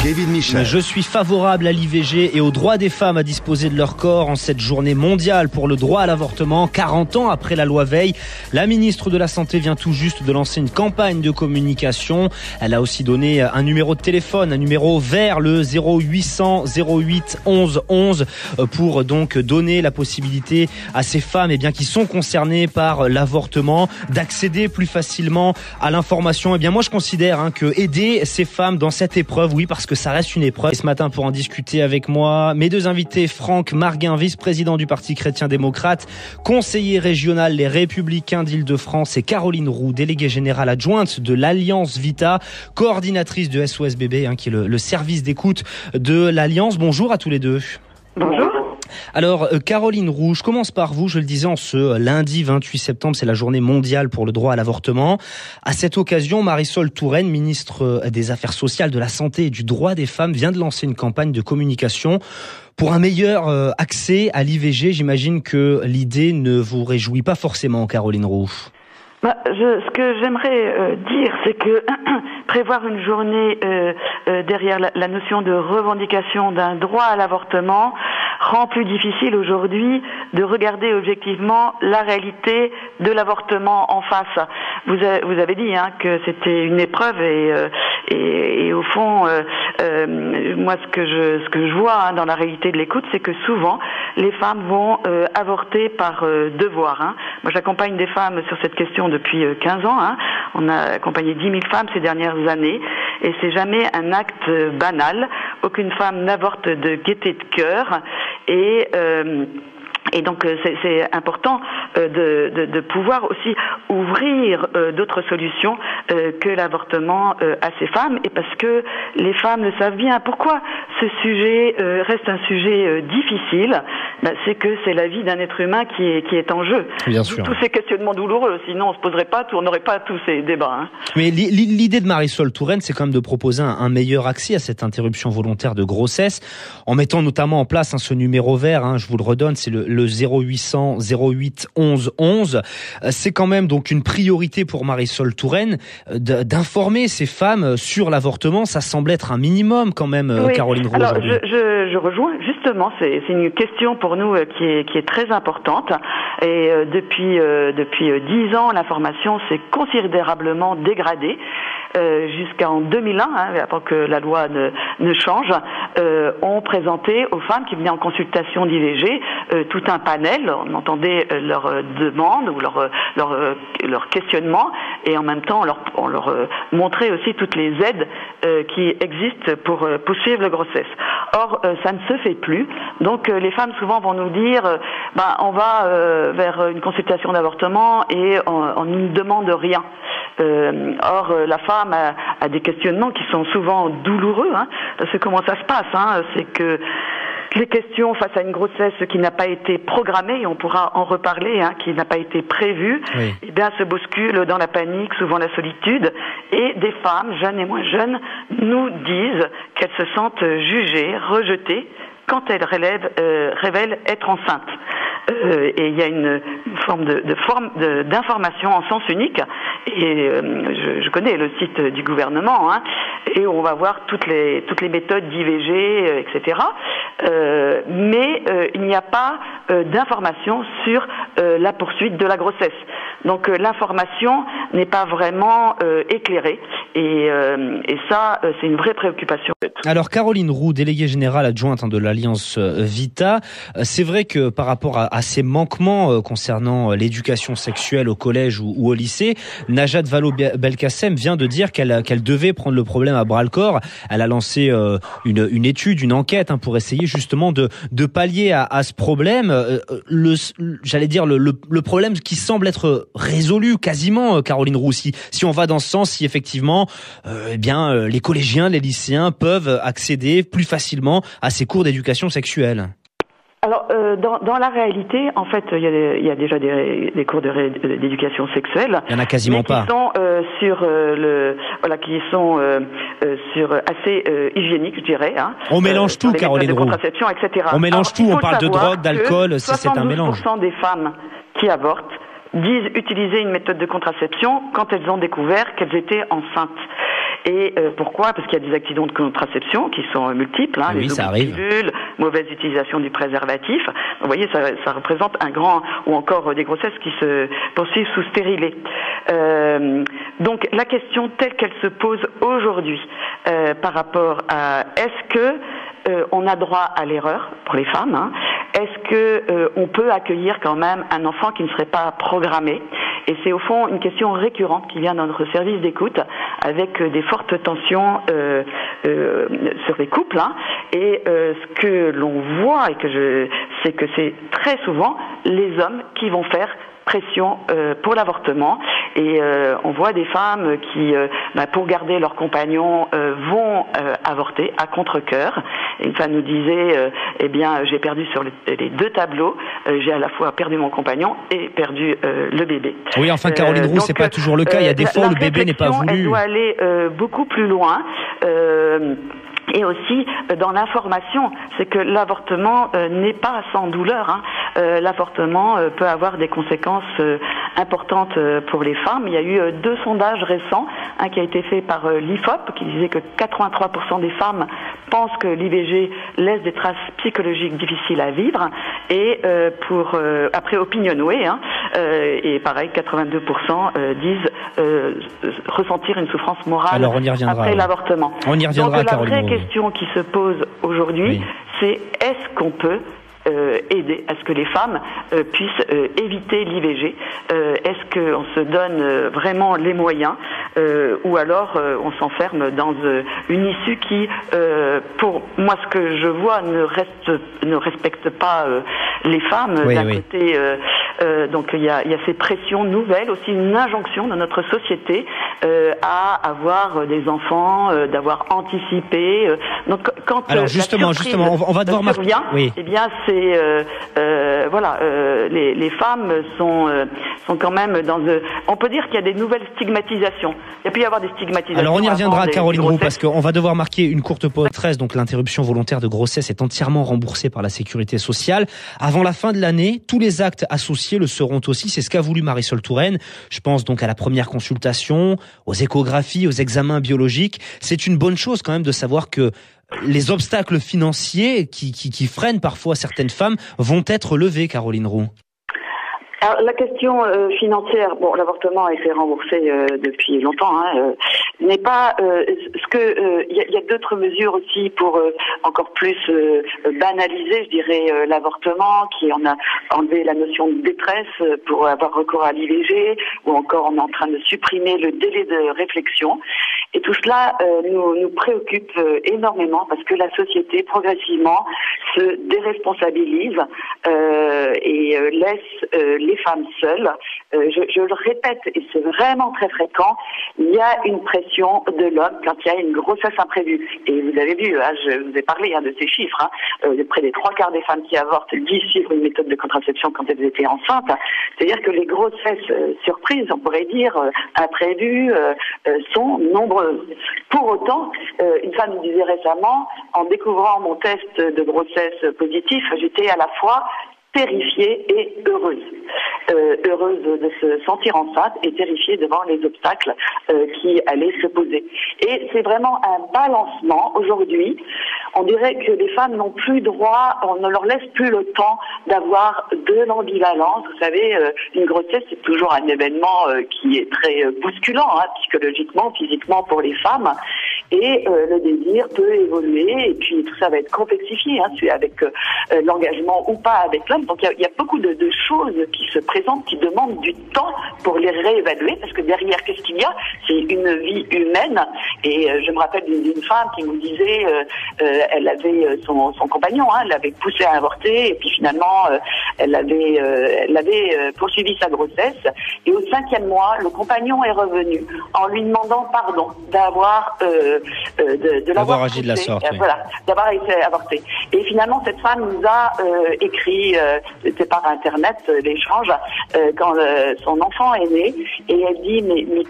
Kevin Michel. Je suis favorable à l'IVG et au droit des femmes à disposer de leur corps en cette journée mondiale pour le droit à l'avortement. 40 ans après la loi Veil, la ministre de la Santé vient tout juste de lancer une campagne de communication. Elle a aussi donné un numéro de téléphone, un numéro vert, le 0800 08 11 11, pour donc donner la possibilité à ces femmes qui sont concernées par l'avortement d'accéder plus facilement à l'information. Moi je considère que aider ces femmes dans cette épreuve, oui, parce que ça reste une épreuve. Et ce matin, pour en discuter avec moi, mes deux invités, Franck Marguin, vice-président du Parti chrétien-démocrate, conseiller régional Les Républicains d'Île-de-France, et Caroline Roux, déléguée générale adjointe de l'Alliance Vita, coordinatrice de SOS Bébé, qui est le service d'écoute de l'Alliance. Bonjour à tous les deux. Bonjour. Alors, Caroline Roux, je commence par vous. Je le disais, en ce lundi 28 septembre, c'est la journée mondiale pour le droit à l'avortement. À cette occasion, Marisol Touraine, ministre des Affaires sociales, de la Santé et du droit des femmes, vient de lancer une campagne de communication pour un meilleur accès à l'IVG. J'imagine que l'idée ne vous réjouit pas forcément, Caroline Roux. Ce que j'aimerais dire, c'est que prévoir une journée derrière la notion de revendication d'un droit à l'avortement rend plus difficile aujourd'hui de regarder objectivement la réalité de l'avortement en face. Vous avez dit que c'était une épreuve et au fond, moi ce que je vois dans la réalité de l'écoute, c'est que souvent les femmes vont avorter par devoir. Moi j'accompagne des femmes sur cette question depuis 15 ans. On a accompagné 10 000 femmes ces dernières années et c'est jamais un acte banal. Aucune femme n'avorte de gaieté de cœur et donc c'est important de pouvoir aussi ouvrir d'autres solutions que l'avortement à ces femmes, et parce que les femmes le savent bien. Pourquoi ce sujet reste un sujet difficile? C'est que c'est la vie d'un être humain qui est en jeu. Bien sûr. Tous ces questionnements douloureux, sinon on n'aurait pas tous ces débats. Mais l'idée de Marisol Touraine, c'est quand même de proposer un meilleur accès à cette interruption volontaire de grossesse, en mettant notamment en place ce numéro vert. Je vous le redonne, c'est le 0800 08 11 11. C'est quand même donc une priorité pour Marisol Touraine d'informer ces femmes sur l'avortement. Ça semble être un minimum quand même, oui. Caroline Roux. Alors je rejoins justement, c'est une question pour nous qui est très importante, et depuis 10 ans l'information s'est considérablement dégradée. Jusqu'en 2001, avant que la loi ne change, on présentait aux femmes qui venaient en consultation d'IVG tout un panel. On entendait leurs demandes ou leur questionnement, et en même temps on leur montrait aussi toutes les aides qui existent pour poursuivre la grossesse. Or ça ne se fait plus. Donc les femmes souvent vont nous dire on va vers une consultation d'avortement et on ne demande rien. Or la femme a des questionnements qui sont souvent douloureux, parce que comment ça se passe, c'est que les questions face à une grossesse qui n'a pas été programmée, et on pourra en reparler, qui n'a pas été prévue, oui. Se bousculent dans la panique, souvent la solitude, et des femmes, jeunes et moins jeunes, nous disent qu'elles se sentent jugées, rejetées, quand elles révèlent être enceintes. Et il y a une forme d'information en sens unique, et je connais le site du gouvernement, et on va voir toutes les méthodes d'IVG, etc. Mais il n'y a pas d'information sur la poursuite de la grossesse. Donc l'information n'est pas vraiment éclairée, et ça c'est une vraie préoccupation. Alors Caroline Roux, déléguée générale adjointe de l'Alliance Vita, c'est vrai que par rapport à ces manquements concernant l'éducation sexuelle au collège ou au lycée, Najat Vallaud-Belkacem vient de dire qu'elle devait prendre le problème à bras-le-corps. Elle a lancé une étude, une enquête pour essayer justement de pallier à ce problème. Le problème qui semble être résolu quasiment, Caroline Roux, si on va dans ce sens, si effectivement les collégiens, les lycéens peuvent accéder plus facilement à ces cours d'éducation sexuelle. Alors, dans la réalité, en fait, il y a déjà des cours d'éducation sexuelle. Il y en a quasiment pas. Qui sont sur assez hygiéniques, je dirais. On mélange tout, Caroline Roux. Contraception, etc. On mélange tout. On parle de drogue, d'alcool. C'est un mélange. 72% des femmes qui avortent disent utiliser une méthode de contraception quand elles ont découvert qu'elles étaient enceintes. Et pourquoi? Parce qu'il y a des accidents de contraception qui sont multiples, hein, oui, les ça arrive. pilules, mauvaise utilisation du préservatif. Vous voyez, ça représente un grand, ou encore des grossesses qui se poursuivent sous stérilet. Donc la question telle qu'elle se pose aujourd'hui par rapport à est-ce que on a droit à l'erreur pour les femmes, hein. Est-ce que on peut accueillir quand même un enfant qui ne serait pas programmé? Et c'est au fond une question récurrente qui vient dans notre service d'écoute avec des fortes tensions sur les couples, hein. Et ce que l'on voit c'est que c'est très souvent les hommes qui vont faire pression pour l'avortement, et on voit des femmes qui pour garder leur compagnon vont avorter à contre-cœur. Et une femme nous disait j'ai perdu sur les deux tableaux, j'ai à la fois perdu mon compagnon et perdu le bébé. Oui, enfin Caroline Roux, c'est pas toujours le cas, il y a des fois où le bébé n'est pas voulu. Elle doit aller beaucoup plus loin. Et aussi dans l'information, c'est que l'avortement n'est pas sans douleur, hein. L'avortement peut avoir des conséquences importantes pour les femmes. Il y a eu 2 sondages récents, un qui a été fait par l'IFOP qui disait que 83% des femmes pensent que l'IVG laisse des traces psychologiques difficiles à vivre, et après Opinionway, hein, et pareil 82% disent ressentir une souffrance morale. Alors, on y reviendra, après l'avortement. On y reviendra. Donc la vraie question qui se pose aujourd'hui, c'est est-ce qu'on peut aider à ce que les femmes puissent éviter l'IVG? Est-ce qu'on se donne vraiment les moyens, ou alors on s'enferme dans une issue qui, pour moi, ce que je vois, ne respecte pas les femmes. D'un côté, donc il y a ces pressions nouvelles, aussi une injonction dans notre société à avoir des enfants, d'avoir anticipé. Donc quand justement, on va devoir marquer. Eh bien c'est les femmes sont quand même dans on peut dire qu'il y a des nouvelles stigmatisations. Il peut y avoir des stigmatisations. Alors on y reviendra, Caroline Roux, parce qu'on va devoir marquer une courte pause. 13, donc l'interruption volontaire de grossesse est entièrement remboursée par la sécurité sociale. Avant la fin de l'année, tous les actes associés le seront aussi. C'est ce qu'a voulu Marisol Touraine. Je pense donc à la première consultation, aux échographies, aux examens biologiques. C'est une bonne chose quand même de savoir que les obstacles financiers qui freinent parfois certaines femmes vont être levés, Caroline Roux. Alors, la question financière, l'avortement a été remboursé depuis longtemps, hein, n'est pas il y a d'autres mesures aussi pour encore plus banaliser, je dirais, l'avortement, on a enlevé la notion de détresse pour avoir recours à l'IVG, ou encore on est en train de supprimer le délai de réflexion. Et tout cela nous préoccupe énormément parce que la société progressivement se déresponsabilise et laisse les femmes seules. Je le répète, et c'est vraiment très fréquent, il y a une pression de l'homme quand il y a une grossesse imprévue. Et vous avez vu, hein, je vous ai parlé de ces chiffres, hein, près des 3/4 des femmes qui avortent disent suivre une méthode de contraception quand elles étaient enceintes. C'est-à-dire que les grossesses surprises, on pourrait dire, imprévues, sont nombreuses. Pour autant, une femme me disait récemment, en découvrant mon test de grossesse positif, j'étais à la fois terrifiée et heureuse. Heureuse de se sentir enceinte et terrifiée devant les obstacles qui allaient se poser. Et c'est vraiment un balancement. Aujourd'hui, on dirait que les femmes n'ont plus droit, on ne leur laisse plus le temps d'avoir de l'ambivalence. Vous savez, une grossesse, c'est toujours un événement qui est très bousculant, hein, psychologiquement, physiquement pour les femmes. Et le désir peut évoluer, et puis tout ça va être complexifié, hein, avec l'engagement ou pas avec l'homme. Donc il y a beaucoup de choses qui se présentent, qui demandent du temps pour les réévaluer, parce que derrière, qu'est-ce qu'il y a? C'est une vie humaine. Et je me rappelle d'une femme qui nous disait, elle avait son compagnon, hein, elle l'avait poussé à avorter, et puis finalement, elle avait poursuivi sa grossesse. Et au 5e mois, le compagnon est revenu en lui demandant pardon d'avoir de l'avoir agi de la sorte. Oui. Voilà, d'avoir été avorté. Et finalement, cette femme nous a écrit, c'était par internet l'échange, quand son enfant est né, et elle dit mais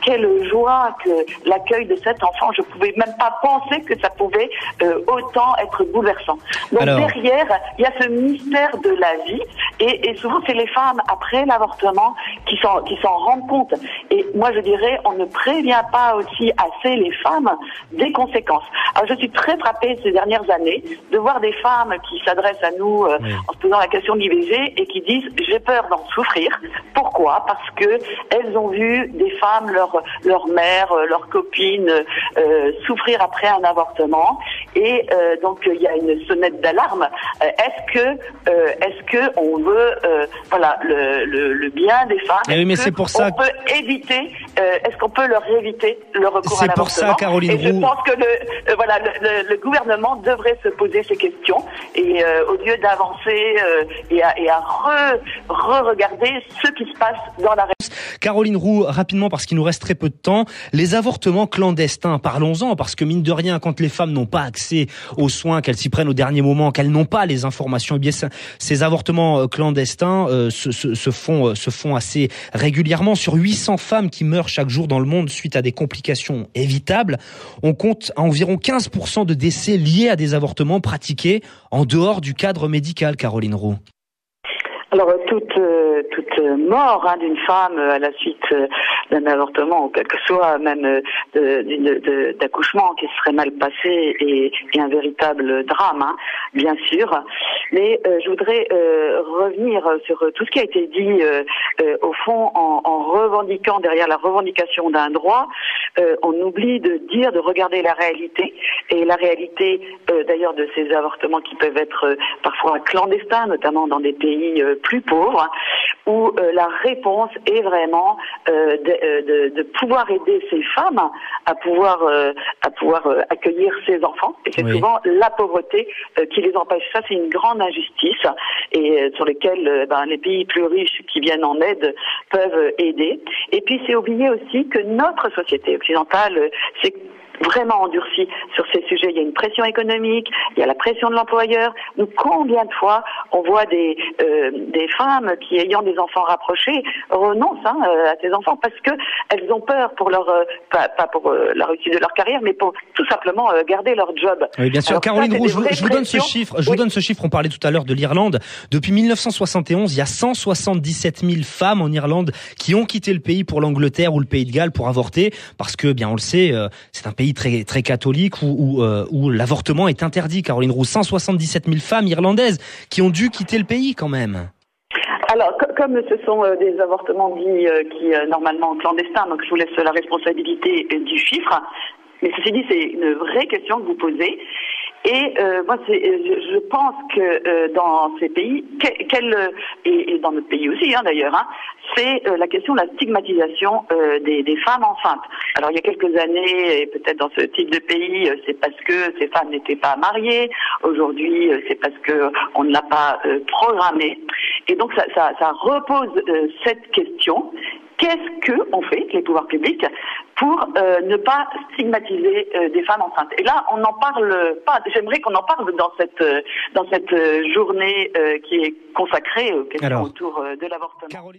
quelle joie que l'accueil de cet enfant. Je pouvais même pas penser que ça pouvait autant être bouleversant. Donc derrière, il y a ce mystère de la vie, et souvent c'est les femmes après l'avortement qui s'en rendent compte. Et moi je dirais, on ne prévient pas aussi assez les femmes des conséquences. Alors je suis très frappée ces dernières années de voir des femmes qui s'adressent à nous en se posant la question de l'IVG et qui disent j'ai peur d'en souffrir. Pourquoi? Parce que elles ont vu des femmes, leur mère, leurs copines souffrir après un avortement, et donc il y a une sonnette d'alarme. Est-ce que on veut le bien des femmes? Oui, mais c'est pour ça. On peut éviter. Est-ce qu'on peut leur éviter le recours à l'avortement? C'est pour ça, Caroline Roux. Et je pense que le gouvernement devrait se poser ces questions, et au lieu d'avancer et à re-regarder ce qui se passe dans la réponse. Caroline Roux, rapidement, parce qu'il nous reste très peu de temps, les avortements clandestins, parlons-en, parce que mine de rien, quand les femmes n'ont pas accès aux soins, qu'elles s'y prennent au dernier moment, qu'elles n'ont pas les informations, eh bien ces avortements clandestins se font assez régulièrement. Sur 800 femmes qui meurent chaque jour dans le monde suite à des complications évitables, on compte environ 15% de décès liés à des avortements pratiqués en dehors du cadre médical, Caroline Roux. Alors toute mort d'une femme à la suite d'un avortement, ou quel que soit même d'accouchement qui serait mal passé, est un véritable drame, bien sûr. Mais je voudrais revenir sur tout ce qui a été dit au fond en revendiquant, derrière la revendication d'un droit, on oublie de regarder la réalité, et la réalité d'ailleurs de ces avortements qui peuvent être parfois clandestins, notamment dans des pays plus pauvres, où la réponse est vraiment de pouvoir aider ces femmes à pouvoir accueillir ces enfants. Et c'est souvent la pauvreté qui les empêche. Ça, c'est une grande injustice, et sur lesquelles les pays plus riches qui viennent en aide peuvent aider. Et puis c'est oublier aussi que notre société occidentale s'est vraiment endurci sur ces sujets. Il y a une pression économique, il y a la pression de l'employeur. Donc combien de fois on voit des femmes qui, ayant des enfants rapprochés, renoncent à ces enfants parce que elles ont peur pour pas pour la réussite de leur carrière, mais pour tout simplement garder leur job. Oui, bien sûr. Alors, Caroline Roux, je vous donne ce chiffre. Je vous donne ce chiffre. On parlait tout à l'heure de l'Irlande. Depuis 1971, il y a 177 000 femmes en Irlande qui ont quitté le pays pour l'Angleterre ou le Pays de Galles pour avorter, parce que, bien, on le sait, c'est un pays très très catholique où l'avortement est interdit. Caroline Roux, 177 000 femmes irlandaises qui ont dû quitter le pays quand même. Alors, comme ce sont des avortements dits qui normalement clandestins, donc je vous laisse la responsabilité du chiffre. Mais ceci dit, c'est une vraie question que vous posez. Et moi, je pense que dans ces pays, et dans notre pays aussi d'ailleurs, c'est la question de la stigmatisation des femmes enceintes. Alors il y a quelques années, et peut-être dans ce type de pays, c'est parce que ces femmes n'étaient pas mariées. Aujourd'hui, c'est parce que on ne l'a pas programmée. Et donc ça repose cette question. Qu'est-ce qu'on fait, les pouvoirs publics, pour ne pas stigmatiser des femmes enceintes? Et là, on n'en parle pas. J'aimerais qu'on en parle dans cette journée qui est consacrée aux questions autour de l'avortement.